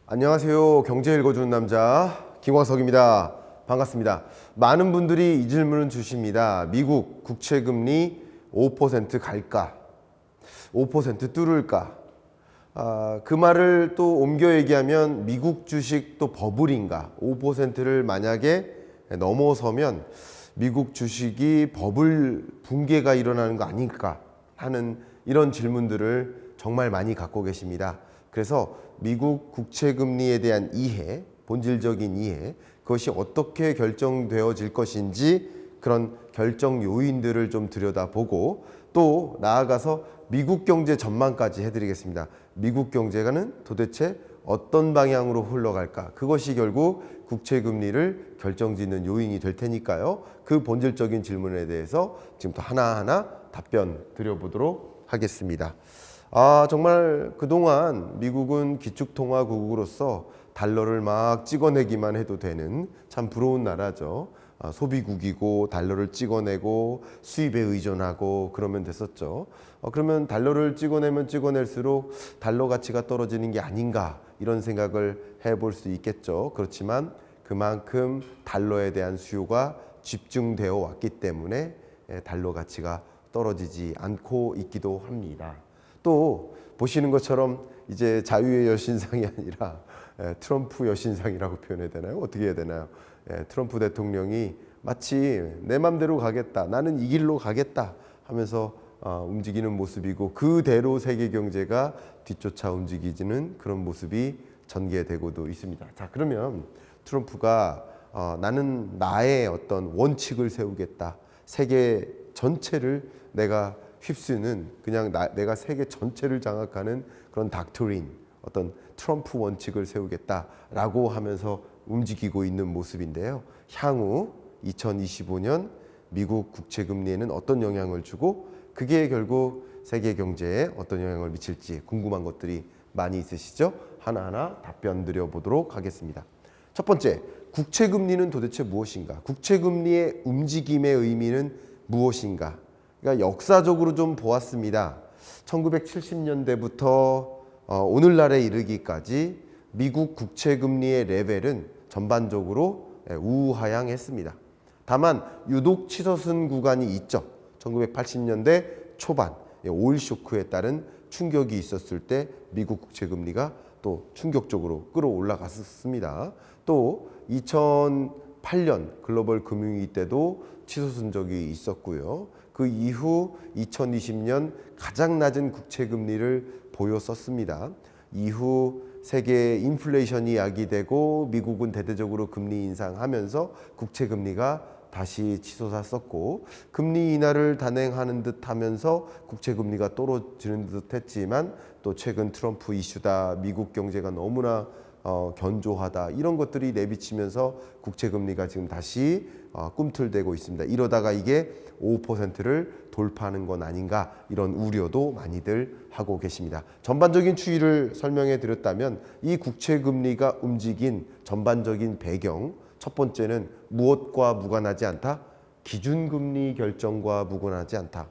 안녕하세요. 경제 읽어주는 남자 김광석입니다. 반갑습니다. 많은 분들이 이 질문을 주십니다. 미국 국채금리 5% 갈까? 5% 뚫을까? 그 말을 또 옮겨 얘기하면 미국 주식 또 버블인가? 5%를 만약에 넘어서면 미국 주식이 버블 붕괴가 일어나는 거 아닐까 하는 이런 질문들을 정말 많이 갖고 계십니다. 그래서 미국 국채금리에 대한 이해, 본질적인 이해, 그것이 어떻게 결정되어질 것인지 그런 결정 요인들을 좀 들여다보고 또 나아가서 미국 경제 전망까지 해드리겠습니다. 미국 경제가는 도대체 어떤 방향으로 흘러갈까? 그것이 결국 국채금리를 결정짓는 요인이 될 테니까요. 그 본질적인 질문에 대해서 지금부터 하나하나 답변 드려보도록 하겠습니다. 정말 그동안 미국은 기축통화국으로서 달러를 막 찍어내기만 해도 되는 참 부러운 나라죠. 소비국이고 달러를 찍어내고 수입에 의존하고 그러면 됐었죠. 그러면 달러를 찍어내면 찍어낼수록 달러 가치가 떨어지는 게 아닌가 이런 생각을 해볼 수 있겠죠. 그렇지만 그만큼 달러에 대한 수요가 집중되어 왔기 때문에 달러 가치가 떨어지지 않고 있기도 합니다. 또 보시는 것처럼 이제 자유의 여신상이 아니라 트럼프 여신상이라고 표현해야 되나요? 어떻게 해야 되나요? 트럼프 대통령이 마치 내 맘대로 가겠다, 나는 이 길로 가겠다 하면서 움직이는 모습이고 그대로 세계 경제가 뒤쫓아 움직이지는 그런 모습이 전개되고도 있습니다. 자, 그러면 트럼프가 나는 나의 어떤 원칙을 세우겠다, 세계 전체를 내가 휩쓰는 그냥 내가 세계 전체를 장악하는 그런 닥터린, 어떤 트럼프 원칙을 세우겠다라고 하면서 움직이고 있는 모습인데요. 향후 2025년 미국 국채금리에는 어떤 영향을 주고 그게 결국 세계 경제에 어떤 영향을 미칠지 궁금한 것들이 많이 있으시죠? 하나하나 답변 드려보도록 하겠습니다. 첫 번째, 국채금리는 도대체 무엇인가? 국채금리의 움직임의 의미는 무엇인가? 그러니까 역사적으로 좀 보았습니다. 1970년대부터 오늘날에 이르기까지 미국 국채금리의 레벨은 전반적으로 우하향했습니다. 다만 유독 치솟은 구간이 있죠. 1980년대 초반 오일 쇼크에 따른 충격이 있었을 때 미국 국채금리가 또 충격적으로 끌어올라갔습니다. 또 2008년 글로벌 금융위기 때도 치솟은 적이 있었고요. 그 이후 2020년 가장 낮은 국채금리를 보였었습니다. 이후 세계 인플레이션이 야기되고 미국은 대대적으로 금리 인상하면서 국채금리가 다시 치솟았었고 금리 인하를 단행하는 듯 하면서 국채금리가 떨어지는 듯 했지만 또 최근 트럼프 이슈다, 미국 경제가 너무나 견조하다 이런 것들이 내비치면서 국채금리가 지금 다시 꿈틀대고 있습니다. 이러다가 이게 5%를 돌파하는 건 아닌가 이런 우려도 많이들 하고 계십니다. 전반적인 추이를 설명해 드렸다면 이 국채금리가 움직인 전반적인 배경, 첫 번째는 무엇과 무관하지 않다? 기준금리 결정과 무관하지 않다.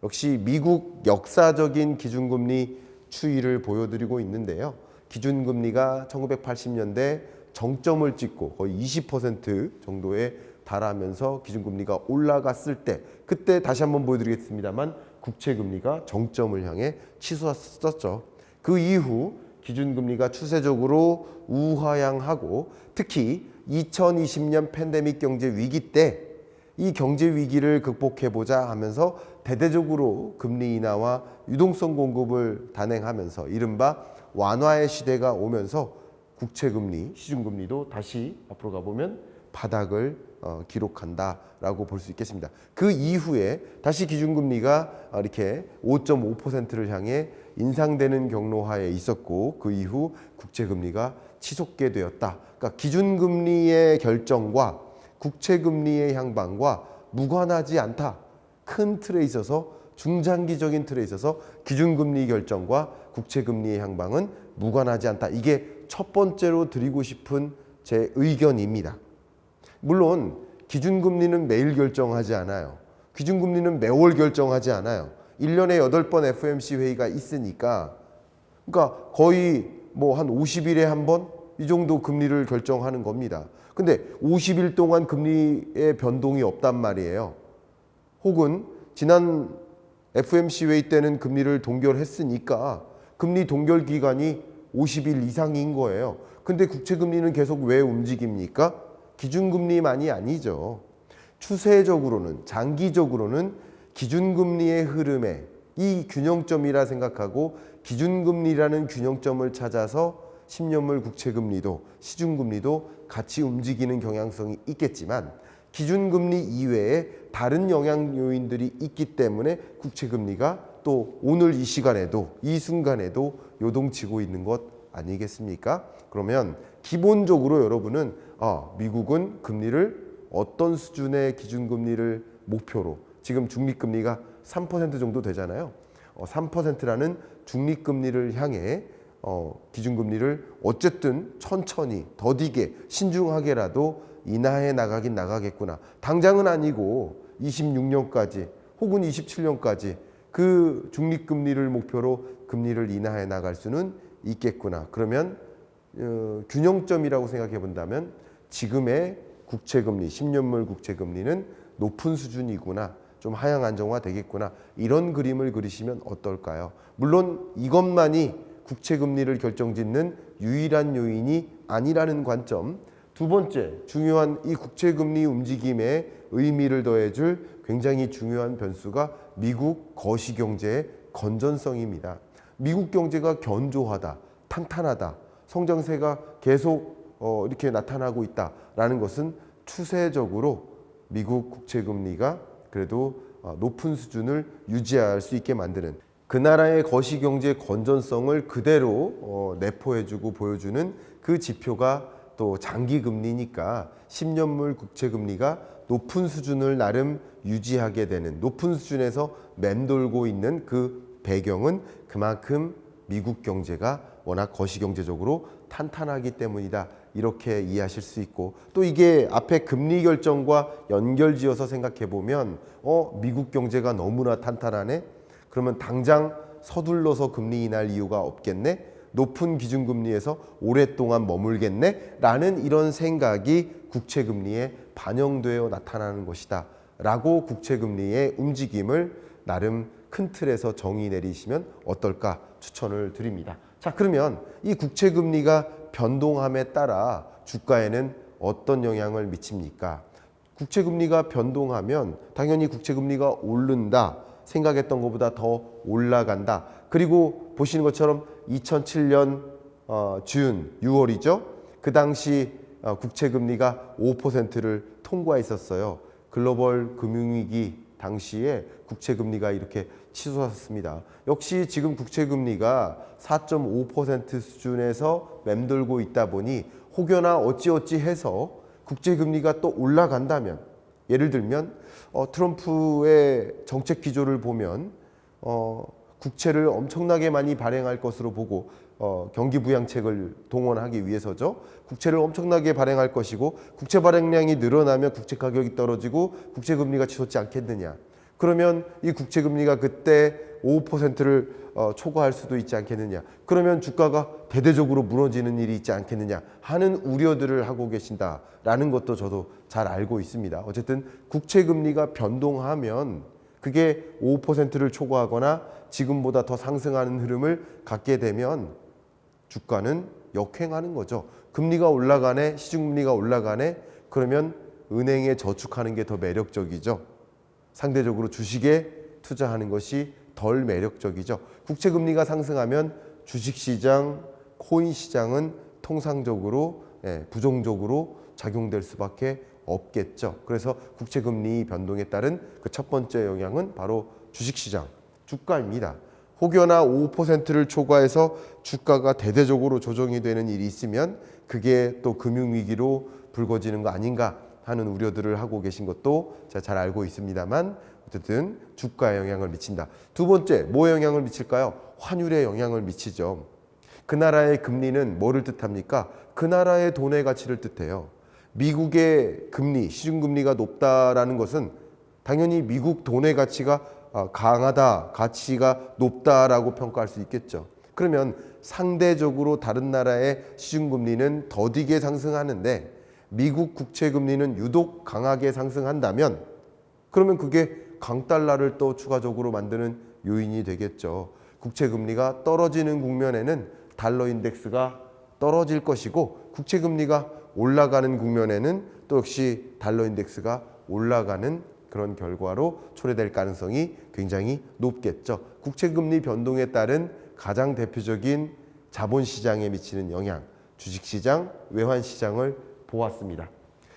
역시 미국 역사적인 기준금리 추이를 보여드리고 있는데요. 기준금리가 1980년대 정점을 찍고 거의 20% 정도에 달하면서 기준금리가 올라갔을 때 그때 다시 한번 보여드리겠습니다만 국채금리가 정점을 향해 치솟았었죠. 그 이후 기준금리가 추세적으로 우하향하고 특히 2020년 팬데믹 경제 위기 때 이 경제 위기를 극복해보자 하면서 대대적으로 금리 인하와 유동성 공급을 단행하면서 이른바 완화의 시대가 오면서 국채금리, 시중금리도 다시 앞으로 가보면 바닥을 기록한다라고 볼 수 있겠습니다. 그 이후에 다시 기준금리가 이렇게 5.5%를 향해 인상되는 경로하에 있었고 그 이후 국채금리가 치솟게 되었다. 그러니까 기준금리의 결정과 국채금리의 향방과 무관하지 않다. 큰 틀에 있어서 중장기적인 틀에 있어서 기준금리 결정과 국채금리의 향방은 무관하지 않다. 이게 첫 번째로 드리고 싶은 제 의견입니다. 물론 기준금리는 매일 결정하지 않아요. 기준금리는 매월 결정하지 않아요. 1년에 8번 FOMC 회의가 있으니까 그러니까 거의 뭐 한 50일에 한 번 이 정도 금리를 결정하는 겁니다. 근데 50일 동안 금리의 변동이 없단 말이에요. 혹은 지난 FOMC 회의 때는 금리를 동결했으니까 금리 동결 기간이 50일 이상인 거예요. 근데 국채금리는 계속 왜 움직입니까? 기준금리만이 아니죠. 추세적으로는, 장기적으로는 기준금리의 흐름에 이 균형점이라 생각하고 기준금리라는 균형점을 찾아서 10년물 국채금리도 시중금리도 같이 움직이는 경향성이 있겠지만 기준금리 이외에 다른 영향 요인들이 있기 때문에 국채금리가 또 오늘 이 시간에도 이 순간에도 요동치고 있는 것 아니겠습니까? 그러면 기본적으로 여러분은 미국은 금리를 어떤 수준의 기준금리를 목표로 지금 중립금리가 3% 정도 되잖아요. 3%라는 중립금리를 향해 기준금리를 어쨌든 천천히 더디게 신중하게라도 인하해 나가긴 나가겠구나. 당장은 아니고 26년까지 혹은 27년까지 그 중립금리를 목표로 금리를 인하해 나갈 수는 있겠구나. 그러면 균형점이라고 생각해 본다면 지금의 국채금리, 10년물 국채금리는 높은 수준이구나. 좀 하향 안정화 되겠구나. 이런 그림을 그리시면 어떨까요? 물론 이것만이 국채금리를 결정짓는 유일한 요인이 아니라는 관점. 두 번째, 중요한 이 국채금리 움직임에 의미를 더해줄 굉장히 중요한 변수가 미국 거시경제의 건전성입니다. 미국 경제가 견조하다, 탄탄하다, 성장세가 계속 이렇게 나타나고 있다라는 것은 추세적으로 미국 국채금리가 그래도 높은 수준을 유지할 수 있게 만드는 그 나라의 거시경제 건전성을 그대로 내포해주고 보여주는 그 지표가 또 장기금리니까 10년물 국채금리가 높은 수준을 나름 유지하게 되는 높은 수준에서 맴돌고 있는 그 배경은 그만큼 미국 경제가 워낙 거시경제적으로 탄탄하기 때문이다. 이렇게 이해하실 수 있고 또 이게 앞에 금리 결정과 연결지어서 생각해 보면 미국 경제가 너무나 탄탄하네. 그러면 당장 서둘러서 금리 인하할 이유가 없겠네. 높은 기준금리에서 오랫동안 머물겠네. 라는 이런 생각이 국채금리에 반영되어 나타나는 것이다. 라고 국채금리의 움직임을 나름 큰 틀에서 정의 내리시면 어떨까 추천을 드립니다. 자, 그러면 이 국채금리가 변동함에 따라 주가에는 어떤 영향을 미칩니까? 국채금리가 변동하면 당연히 국채금리가 오른다. 생각했던 것보다 더 올라간다. 그리고 보시는 것처럼 2007년 준 6월이죠. 그 당시 국채금리가 5%를 통과했었어요. 글로벌 금융위기 당시에 국채금리가 이렇게 치솟았습니다. 역시 지금 국채금리가 4.5% 수준에서 맴돌고 있다 보니 혹여나 어찌어찌 해서 국채금리가 또 올라간다면 예를 들면 트럼프의 정책 기조를 보면 국채를 엄청나게 많이 발행할 것으로 보고 경기 부양책을 동원하기 위해서죠. 국채를 엄청나게 발행할 것이고 국채 발행량이 늘어나면 국채 가격이 떨어지고 국채 금리가 치솟지 않겠느냐. 그러면 이 국채 금리가 그때 5%를 초과할 수도 있지 않겠느냐. 그러면 주가가 대대적으로 무너지는 일이 있지 않겠느냐 하는 우려들을 하고 계신다라는 것도 저도 잘 알고 있습니다. 어쨌든 국채 금리가 변동하면 그게 5%를 초과하거나 지금보다 더 상승하는 흐름을 갖게 되면 주가는 역행하는 거죠. 금리가 올라가네, 시중금리가 올라가네. 그러면 은행에 저축하는 게 더 매력적이죠. 상대적으로 주식에 투자하는 것이 덜 매력적이죠. 국채금리가 상승하면 주식시장, 코인시장은 통상적으로 부정적으로 작용될 수밖에 없겠죠. 그래서 국채금리 변동에 따른 그 첫 번째 영향은 바로 주식시장, 주가입니다. 혹여나 5%를 초과해서 주가가 대대적으로 조정이 되는 일이 있으면 그게 또 금융위기로 불거지는 거 아닌가 하는 우려들을 하고 계신 것도 제가 잘 알고 있습니다만 어쨌든 주가에 영향을 미친다. 두 번째, 뭐에 영향을 미칠까요? 환율에 영향을 미치죠. 그 나라의 금리는 뭐를 뜻합니까? 그 나라의 돈의 가치를 뜻해요. 미국의 금리, 시중금리가 높다라는 것은 당연히 미국 돈의 가치가 강하다, 가치가 높다라고 평가할 수 있겠죠. 그러면 상대적으로 다른 나라의 시중금리는 더디게 상승하는데 미국 국채금리는 유독 강하게 상승한다면 그러면 그게 강달러를 또 추가적으로 만드는 요인이 되겠죠. 국채금리가 떨어지는 국면에는 달러 인덱스가 떨어질 것이고 국채금리가 올라가는 국면에는 또 역시 달러 인덱스가 올라가는 그런 결과로 초래될 가능성이 굉장히 높겠죠. 국채금리 변동에 따른 가장 대표적인 자본시장에 미치는 영향, 주식시장, 외환시장을 보았습니다.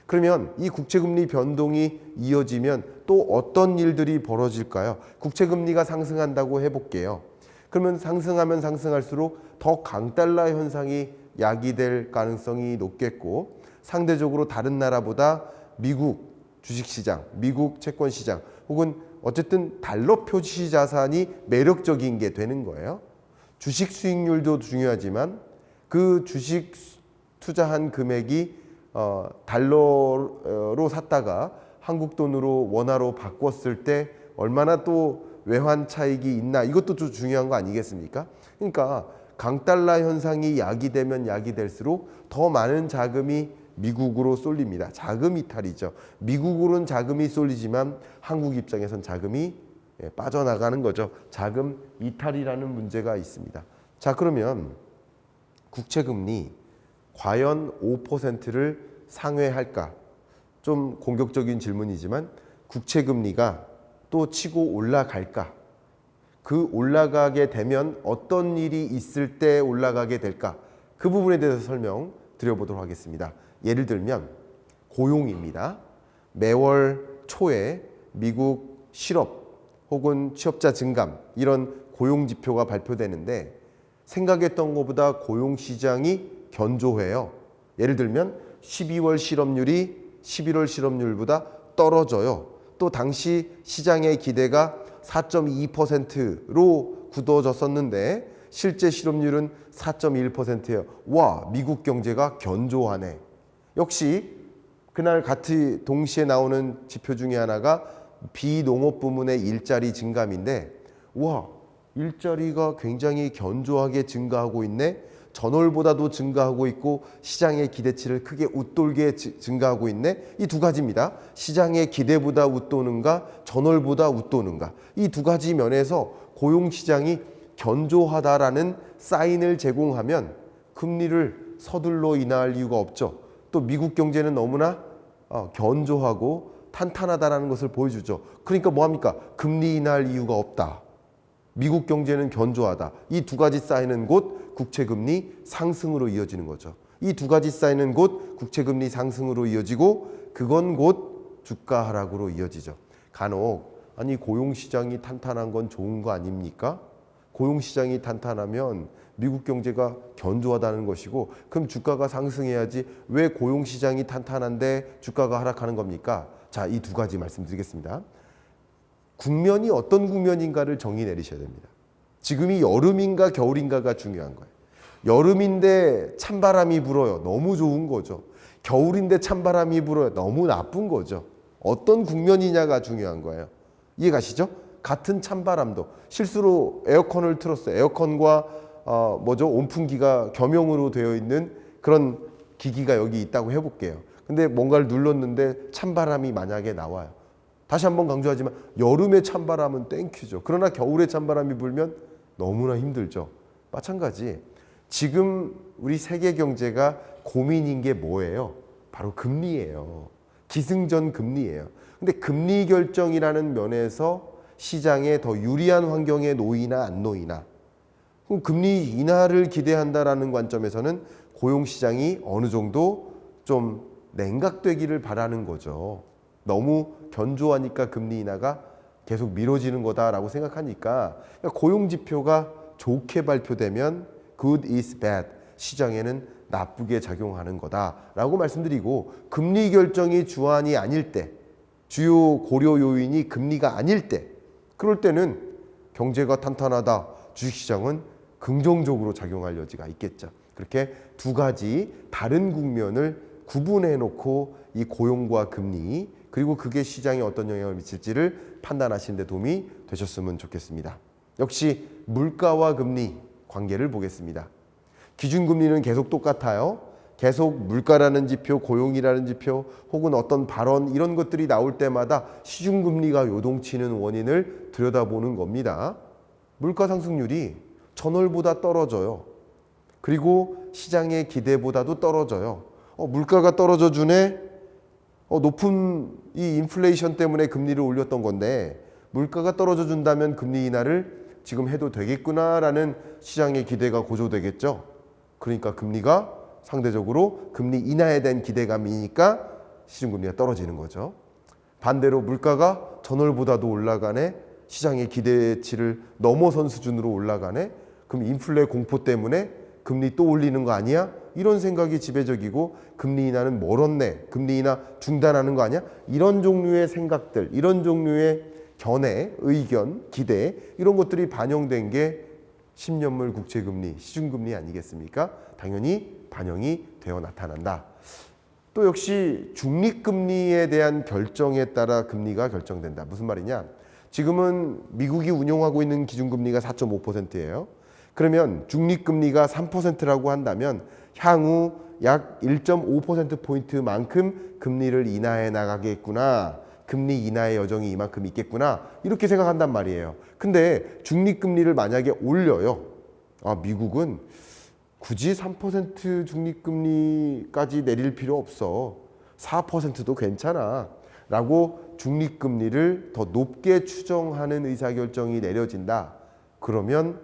그러면 이 국채금리 변동이 이어지면 또 어떤 일들이 벌어질까요? 국채금리가 상승한다고 해볼게요. 그러면 상승하면 상승할수록 더 강달러 현상이 야기될 가능성이 높겠고 상대적으로 다른 나라보다 미국 주식시장, 미국 채권시장 혹은 어쨌든 달러 표시 자산이 매력적인 게 되는 거예요. 주식 수익률도 중요하지만 그 주식 투자한 금액이 달러로 샀다가 한국 돈으로 원화로 바꿨을 때 얼마나 또 외환 차익이 있나 이것도 좀 중요한 거 아니겠습니까? 그러니까 강달러 현상이 야기되면 야기될수록 더 많은 자금이 미국으로 쏠립니다. 자금 이탈이죠. 미국으로는 자금이 쏠리지만 한국 입장에선 자금이 빠져나가는 거죠. 자금 이탈이라는 문제가 있습니다. 자, 그러면 국채금리 과연 5%를 상회할까? 좀 공격적인 질문이지만 국채금리가 또 치고 올라갈까? 그 올라가게 되면 어떤 일이 있을 때 올라가게 될까? 그 부분에 대해서 설명 드려보도록 하겠습니다. 예를 들면 고용입니다. 매월 초에 미국 실업 혹은 취업자 증감 이런 고용 지표가 발표되는데 생각했던 것보다 고용 시장이 견조해요. 예를 들면 12월 실업률이 11월 실업률보다 떨어져요. 또 당시 시장의 기대가 4.2%로 굳어졌었는데 실제 실업률은 4.1%예요. 와, 미국 경제가 견조하네. 역시 그날 같이 동시에 나오는 지표 중에 하나가 비농업 부문의 일자리 증감인데 와, 일자리가 굉장히 견조하게 증가하고 있네. 전월보다도 증가하고 있고 시장의 기대치를 크게 웃돌게 증가하고 있네. 이 두 가지입니다. 시장의 기대보다 웃도는가 전월보다 웃도는가. 이 두 가지 면에서 고용시장이 견조하다라는 사인을 제공하면 금리를 서둘러 인하할 이유가 없죠. 또 미국 경제는 너무나 견조하고 탄탄하다라는 것을 보여주죠. 그러니까 뭐합니까? 금리 인하할 이유가 없다. 미국 경제는 견조하다. 이 두 가지 쌓이는 곳 국채금리 상승으로 이어지는 거죠. 이 두 가지 쌓이는 곳 국채금리 상승으로 이어지고 그건 곧 주가 하락으로 이어지죠. 간혹 아니 고용시장이 탄탄한 건 좋은 거 아닙니까? 고용시장이 탄탄하면 미국 경제가 견조하다는 것이고 그럼 주가가 상승해야지 왜 고용시장이 탄탄한데 주가가 하락하는 겁니까? 자, 이 두 가지 말씀드리겠습니다. 국면이 어떤 국면인가를 정의 내리셔야 됩니다. 지금이 여름인가 겨울인가가 중요한 거예요. 여름인데 찬바람이 불어요. 너무 좋은 거죠. 겨울인데 찬바람이 불어요. 너무 나쁜 거죠. 어떤 국면이냐가 중요한 거예요. 이해가시죠? 같은 찬바람도 실수로 에어컨을 틀었어요. 에어컨과 온풍기가 겸용으로 되어 있는 그런 기기가 여기 있다고 해볼게요. 근데 뭔가를 눌렀는데 찬바람이 만약에 나와요. 다시 한번 강조하지만 여름의 찬바람은 땡큐죠. 그러나 겨울에 찬바람이 불면 너무나 힘들죠. 마찬가지 지금 우리 세계 경제가 고민인 게 뭐예요? 바로 금리예요. 기승전 금리예요. 근데 금리 결정이라는 면에서 시장에 더 유리한 환경에 놓이나 안 놓이나 그럼 금리 인하를 기대한다라는 관점에서는 고용시장이 어느 정도 좀 냉각되기를 바라는 거죠. 너무 견조하니까 금리 인하가 계속 미뤄지는 거다라고 생각하니까 고용지표가 좋게 발표되면 good is bad, 시장에는 나쁘게 작용하는 거다라고 말씀드리고 금리 결정이 주안이 아닐 때, 주요 고려 요인이 금리가 아닐 때 그럴 때는 경제가 탄탄하다, 주식시장은 긍정적으로 작용할 여지가 있겠죠. 그렇게 두 가지 다른 국면을 구분해 놓고 이 고용과 금리 그리고 그게 시장에 어떤 영향을 미칠지를 판단하시는 데 도움이 되셨으면 좋겠습니다. 역시 물가와 금리 관계를 보겠습니다. 기준금리는 계속 똑같아요. 계속 물가라는 지표, 고용이라는 지표, 혹은 어떤 발언 이런 것들이 나올 때마다 시중금리가 요동치는 원인을 들여다보는 겁니다. 물가 상승률이 전월보다 떨어져요. 그리고 시장의 기대보다도 떨어져요. 물가가 떨어져 주네. 높은 이 인플레이션 때문에 금리를 올렸던 건데 물가가 떨어져 준다면 금리 인하를 지금 해도 되겠구나라는 시장의 기대가 고조되겠죠. 그러니까 금리가 상대적으로 금리 인하에 대한 기대감이니까 시중금리가 떨어지는 거죠. 반대로 물가가 전월보다도 올라가네. 시장의 기대치를 넘어선 수준으로 올라가네. 그럼 인플레 공포 때문에 금리 또 올리는 거 아니야? 이런 생각이 지배적이고 금리 인하는 멀었네. 금리 인하 중단하는 거 아니야? 이런 종류의 생각들, 이런 종류의 견해, 의견, 기대 이런 것들이 반영된 게 10년물 국채금리, 시중금리 아니겠습니까? 당연히 반영이 되어 나타난다. 또 역시 중립금리에 대한 결정에 따라 금리가 결정된다. 무슨 말이냐? 지금은 미국이 운용하고 있는 기준금리가 4.5%예요. 그러면 중립금리가 3%라고 한다면 향후 약 1.5%포인트만큼 금리를 인하해 나가겠구나. 금리 인하의 여정이 이만큼 있겠구나. 이렇게 생각한단 말이에요. 근데 중립금리를 만약에 올려요. 미국은 굳이 3% 중립금리까지 내릴 필요 없어. 4%도 괜찮아. 라고 중립금리를 더 높게 추정하는 의사결정이 내려진다. 그러면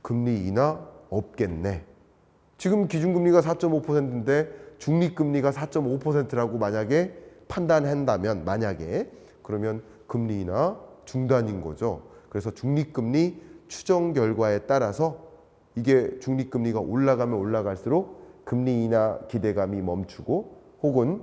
금리 인하 없겠네. 지금 기준금리가 4.5%인데 중립금리가 4.5%라고 만약에 판단한다면 그러면 금리 인하 중단인 거죠. 그래서 중립금리 추정 결과에 따라서 이게 중립금리가 올라가면 올라갈수록 금리 인하 기대감이 멈추고 혹은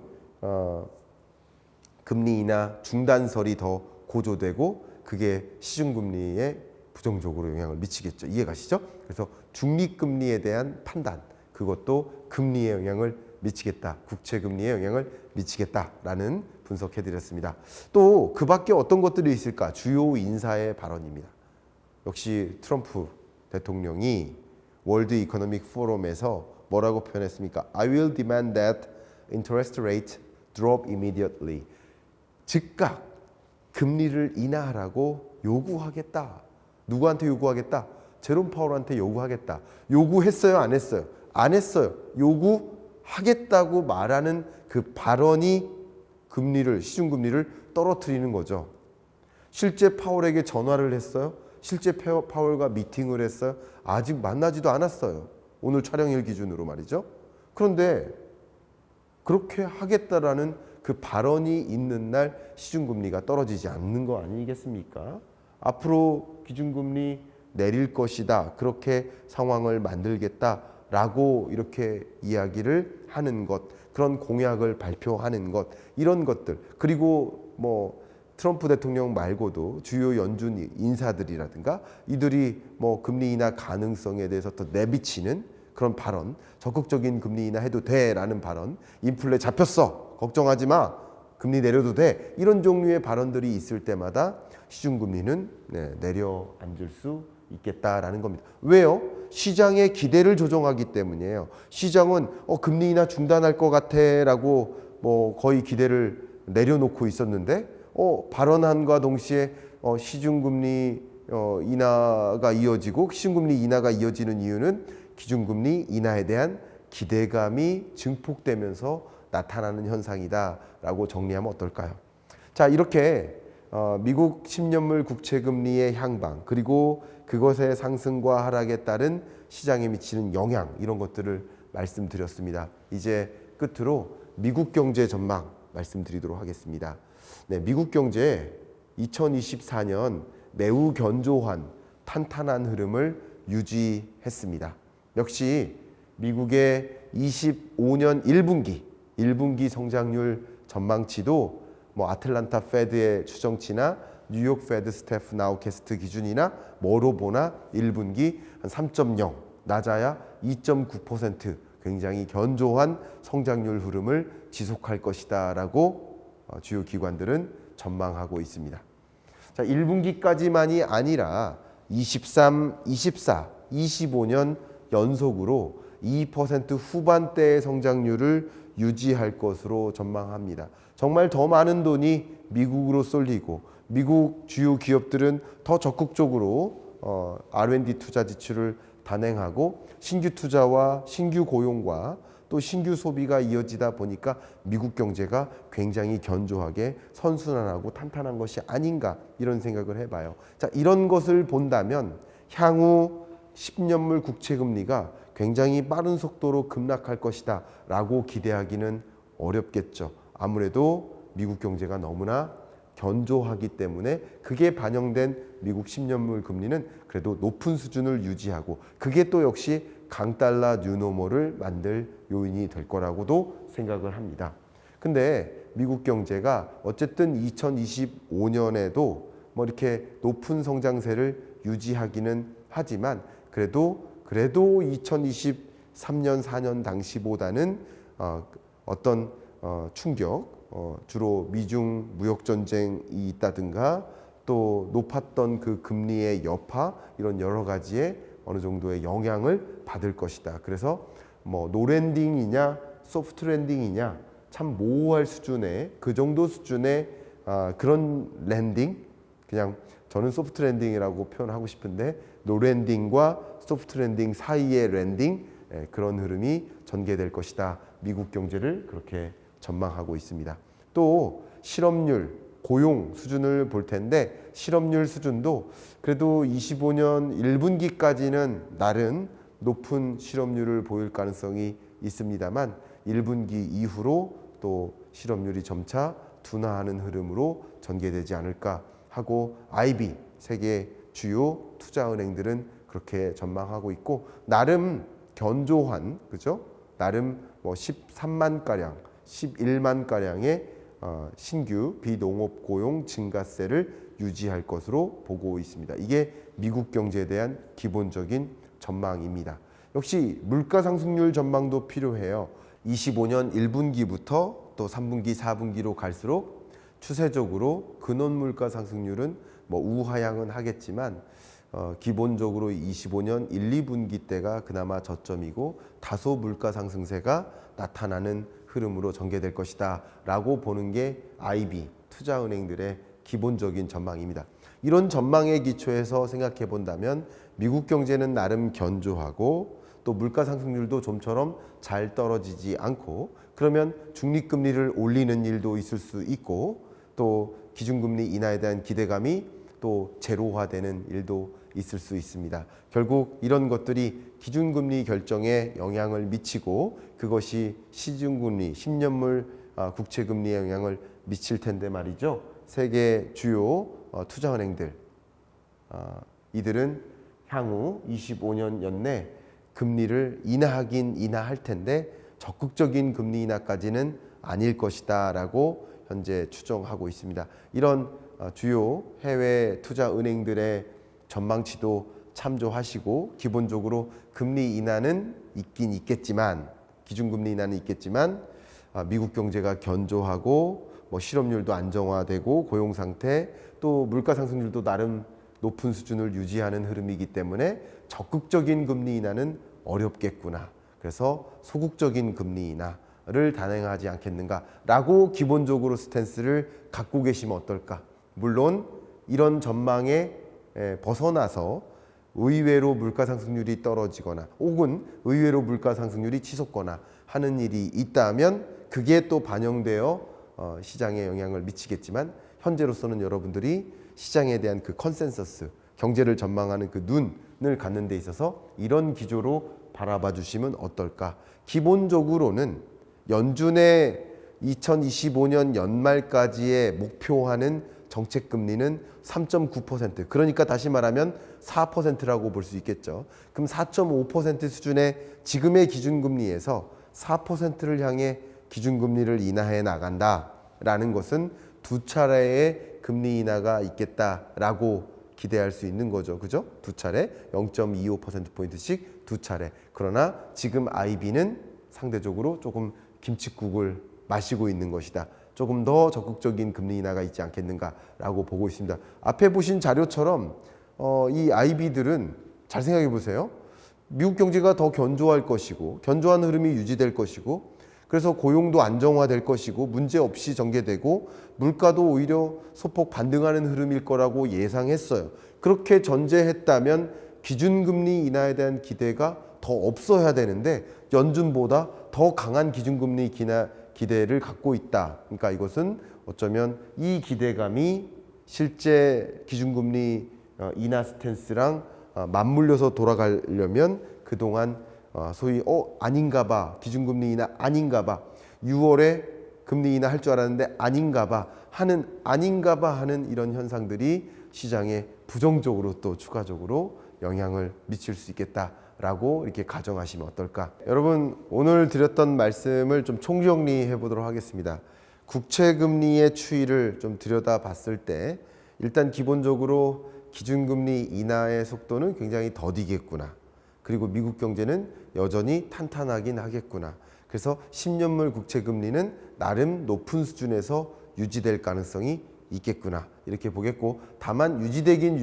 금리 인하 중단설이 더 고조되고 그게 시중금리에 부정적으로 영향을 미치겠죠. 이해가시죠? 그래서 중립금리에 대한 판단 그것도 금리에 영향을 미치겠다. 국채금리에 영향을 미치겠다라는 분석해드렸습니다. 또 그 밖에 어떤 것들이 있을까? 주요 인사의 발언입니다. 역시 트럼프 대통령이 월드 이코노믹 포럼에서 뭐라고 표현했습니까? I will demand that interest rate drop immediately. 즉각 금리를 인하하라고 요구하겠다. 누구한테 요구하겠다? 제롬 파월한테 요구하겠다. 요구했어요? 안 했어요? 안 했어요. 요구하겠다고 말하는 그 발언이 시중금리를 떨어뜨리는 거죠. 실제 파월에게 전화를 했어요? 실제 파월과 미팅을 했어요? 아직 만나지도 않았어요. 오늘 촬영일 기준으로 말이죠. 그런데 그렇게 하겠다라는 그 발언이 있는 날 시중금리가 떨어지지 않는 거 아니겠습니까? 앞으로 기준금리 내릴 것이다. 그렇게 상황을 만들겠다라고 이렇게 이야기를 하는 것, 그런 공약을 발표하는 것, 이런 것들. 그리고 트럼프 대통령 말고도 주요 연준 인사들이라든가 이들이 금리 인하 가능성에 대해서 더 내비치는 그런 발언, 적극적인 금리 인하 해도 돼라는 발언, 인플레 잡혔어, 걱정하지 마, 금리 내려도 돼, 이런 종류의 발언들이 있을 때마다 시중금리는 내려앉을 수 있겠다라는 겁니다. 왜요? 시장의 기대를 조정하기 때문이에요. 시장은 금리 인하 중단할 것 같아라고 거의 기대를 내려놓고 있었는데 발언함과 동시에 시중금리 인하가 이어지고 시중금리 인하가 이어지는 이유는 기준금리 인하에 대한 기대감이 증폭되면서 나타나는 현상이다라고 정리하면 어떨까요? 자, 이렇게 미국 10년물 국채금리의 향방 그리고 그것의 상승과 하락에 따른 시장에 미치는 영향 이런 것들을 말씀드렸습니다. 이제 끝으로 미국 경제 전망 말씀드리도록 하겠습니다. 미국 경제 2024년 매우 견조한 탄탄한 흐름을 유지했습니다. 역시 미국의 25년 1분기 성장률 전망치도 아틀란타 페드의 추정치나 뉴욕 페드 스태프 나우캐스트 기준이나 뭐로 보나 1분기 한 3.0 낮아야 2.9% 굉장히 견조한 성장률 흐름을 지속할 것이다 라고 주요 기관들은 전망하고 있습니다. 자, 1분기까지만이 아니라 23, 24, 25년 연속으로 2% 후반대의 성장률을 유지할 것으로 전망합니다. 정말 더 많은 돈이 미국으로 쏠리고 미국 주요 기업들은 더 적극적으로 R&D 투자 지출을 단행하고 신규 투자와 신규 고용과 또 신규 소비가 이어지다 보니까 미국 경제가 굉장히 견조하게 선순환하고 탄탄한 것이 아닌가 이런 생각을 해봐요. 자, 이런 것을 본다면 향후 10년물 국채금리가 굉장히 빠른 속도로 급락할 것이다 라고 기대하기는 어렵겠죠. 아무래도 미국 경제가 너무나 견조하기 때문에 그게 반영된 미국 10년물 금리는 그래도 높은 수준을 유지하고 그게 또 역시 강달러 뉴노멀을 만들 요인이 될 거라고도 생각을 합니다. 근데 미국 경제가 어쨌든 2025년에도 뭐 이렇게 높은 성장세를 유지하기는 하지만 그래도 2023년 4년 당시보다는 어떤 충격, 주로 미중 무역 전쟁이 있다든가 또 높았던 그 금리의 여파 이런 여러 가지의 어느 정도의 영향을 받을 것이다. 그래서 뭐 노랜딩이냐 소프트 랜딩이냐 참 모호할 수준의 그 정도 수준의 그런 랜딩, 그냥 저는 소프트 랜딩이라고 표현하고 싶은데 노랜딩과 소프트 랜딩 사이의 랜딩, 그런 흐름이 전개될 것이다. 미국 경제를 그렇게 전망하고 있습니다. 또 실업률, 고용 수준을 볼 텐데 실업률 수준도 그래도 25년 1분기까지는 나름 높은 실업률을 보일 가능성이 있습니다만 1분기 이후로 또 실업률이 점차 둔화하는 흐름으로 전개되지 않을까 하고 IB 세계 주요 투자은행들은 그렇게 전망하고 있고 나름 견조한, 그죠? 나름 뭐 13만 가량, 11만 가량의 신규 비농업 고용 증가세를 유지할 것으로 보고 있습니다. 이게 미국 경제에 대한 기본적인 전망입니다. 역시 물가 상승률 전망도 필요해요. 25년 1분기부터 또 3분기, 4분기로 갈수록 추세적으로 근원 물가 상승률은 뭐 우하향은 하겠지만 기본적으로 25년 1, 2분기 때가 그나마 저점이고 다소 물가 상승세가 나타나는 흐름으로 전개될 것이다 라고 보는 게 IB 투자은행들의 기본적인 전망입니다. 이런 전망에 기초해서 생각해 본다면 미국 경제는 나름 견조하고 또 물가 상승률도 좀처럼 잘 떨어지지 않고 그러면 중립금리를 올리는 일도 있을 수 있고 또 기준금리 인하에 대한 기대감이 또 제로화되는 일도 있을 수 있습니다. 결국 이런 것들이 기준금리 결정에 영향을 미치고 그것이 시중금리, 10년물 국채금리에 영향을 미칠 텐데 말이죠. 세계 주요 투자은행들 이들은 향후 25년 연내 금리를 인하하긴 인하할 텐데 적극적인 금리 인하까지는 아닐 것이다 라고 현재 추정하고 있습니다. 이런 주요 해외 투자은행들의 전망치도 참조하시고 기본적으로 금리 인하는 있긴 있겠지만 기준금리 인하는 있겠지만 미국 경제가 견조하고 뭐 실업률도 안정화되고 고용 상태 또 물가 상승률도 나름 높은 수준을 유지하는 흐름이기 때문에 적극적인 금리 인하는 어렵겠구나. 그래서 소극적인 금리 인하를 단행하지 않겠는가라고 기본적으로 스탠스를 갖고 계시면 어떨까? 물론 이런 전망에 벗어나서 의외로 물가 상승률이 떨어지거나 혹은 의외로 물가 상승률이 치솟거나 하는 일이 있다면 그게 또 반영되어 시장에 영향을 미치겠지만 현재로서는 여러분들이 시장에 대한 그 컨센서스, 경제를 전망하는 그 눈을 갖는 데 있어서 이런 기조로 바라봐 주시면 어떨까? 기본적으로는 연준의 2025년 연말까지의 목표하는 정책금리는 3.9%, 그러니까 다시 말하면 4%라고 볼 수 있겠죠. 그럼 4.5% 수준의 지금의 기준금리에서 4%를 향해 기준금리를 인하해 나간다라는 것은 두 차례의 금리 인하가 있겠다라고 기대할 수 있는 거죠. 그죠? 두 차례 0.25%포인트씩 두 차례. 그러나 지금 IB는 상대적으로 조금 김칫국을 마시고 있는 것이다. 조금 더 적극적인 금리 인하가 있지 않겠는가라고 보고 있습니다. 앞에 보신 자료처럼 이 IB들은 잘 생각해 보세요. 미국 경제가 더 견조할 것이고 견조한 흐름이 유지될 것이고 그래서 고용도 안정화될 것이고 문제 없이 전개되고 물가도 오히려 소폭 반등하는 흐름일 거라고 예상했어요. 그렇게 전제했다면 기준금리 인하에 대한 기대가 더 없어야 되는데 연준보다 더 강한 기준금리 기대를 갖고 있다. 그러니까 이것은 어쩌면 이 기대감이 실제 기준금리 인하 스탠스랑 맞물려서 돌아가려면 그동안 소위 아닌가 봐. 기준금리 인하 아닌가 봐. 6월에 금리 인하 할 줄 알았는데 아닌가 봐 하는 이런 현상들이 시장에 부정적으로 또 추가적으로 영향을 미칠 수 있겠다라고 이렇게 가정하시면 어떨까? 여러분 오늘 드렸던 말씀을 좀 총정리해 보도록 하겠습니다. 국채 금리의 추이를 좀 들여다봤을 때 일단 기본적으로 기준금리 인하의 속도는 굉장히 더디겠구나. 그리고 미국 경제는 여전히 탄탄하긴 하겠구나. 그래서 10년물 국채 금리는 나름 높은 수준에서 유지될 가능성이 있겠구나. 이렇게 보겠고 다만 유지되긴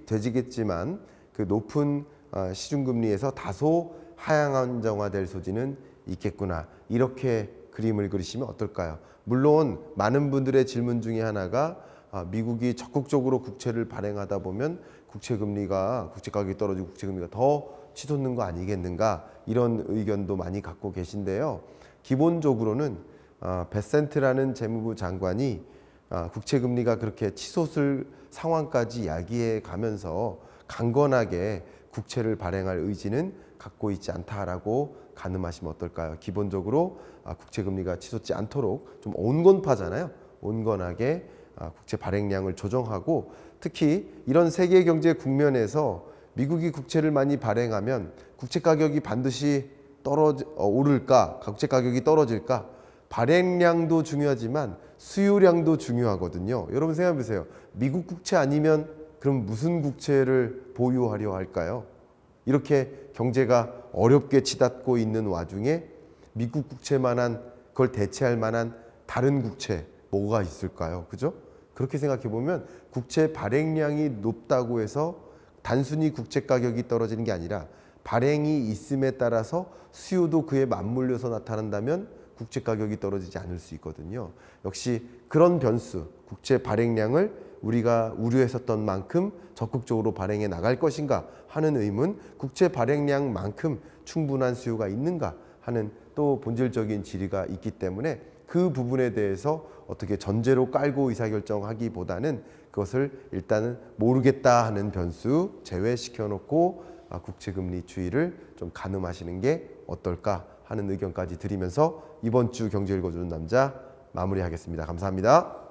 되지겠지만 그 높은 시중금리에서 다소 하향 안정화될 소지는 있겠구나. 이렇게 그림을 그리시면 어떨까요? 물론 많은 분들의 질문 중에 하나가 미국이 적극적으로 국채를 발행하다 보면 국채 가격이 떨어지고 국채 금리가 더 치솟는 거 아니겠는가 이런 의견도 많이 갖고 계신데요. 기본적으로는 베센트라는 재무부 장관이 국채 금리가 그렇게 치솟을 상황까지 야기해 가면서 강건하게 국채를 발행할 의지는 갖고 있지 않다라고 가늠하시면 어떨까요? 기본적으로 국채 금리가 치솟지 않도록 좀 온건파잖아요. 온건하게 국채 발행량을 조정하고 특히 이런 세계 경제 국면에서 미국이 국채를 많이 발행하면 국채 가격이 반드시 오를까? 국채 가격이 떨어질까? 발행량도 중요하지만 수요량도 중요하거든요. 여러분 생각해 보세요. 미국 국채 아니면 그럼 무슨 국채를 보유하려 할까요? 이렇게 경제가 어렵게 치닫고 있는 와중에 미국 국채만한 그걸 대체할 만한 다른 국채 뭐가 있을까요? 그죠? 그렇게 생각해 보면 국채 발행량이 높다고 해서 단순히 국채 가격이 떨어지는 게 아니라 발행이 있음에 따라서 수요도 그에 맞물려서 나타난다면 국채 가격이 떨어지지 않을 수 있거든요. 역시 그런 변수, 국채 발행량을 우리가 우려했었던 만큼 적극적으로 발행해 나갈 것인가 하는 의문, 국채 발행량만큼 충분한 수요가 있는가 하는 또 본질적인 질의가 있기 때문에 그 부분에 대해서 어떻게 전제로 깔고 의사결정하기보다는 그것을 일단은 모르겠다 하는 변수 제외시켜 놓고 국채금리 추이를 좀 가늠하시는 게 어떨까 하는 의견까지 드리면서 이번 주 경제 읽어주는 남자 마무리하겠습니다. 감사합니다.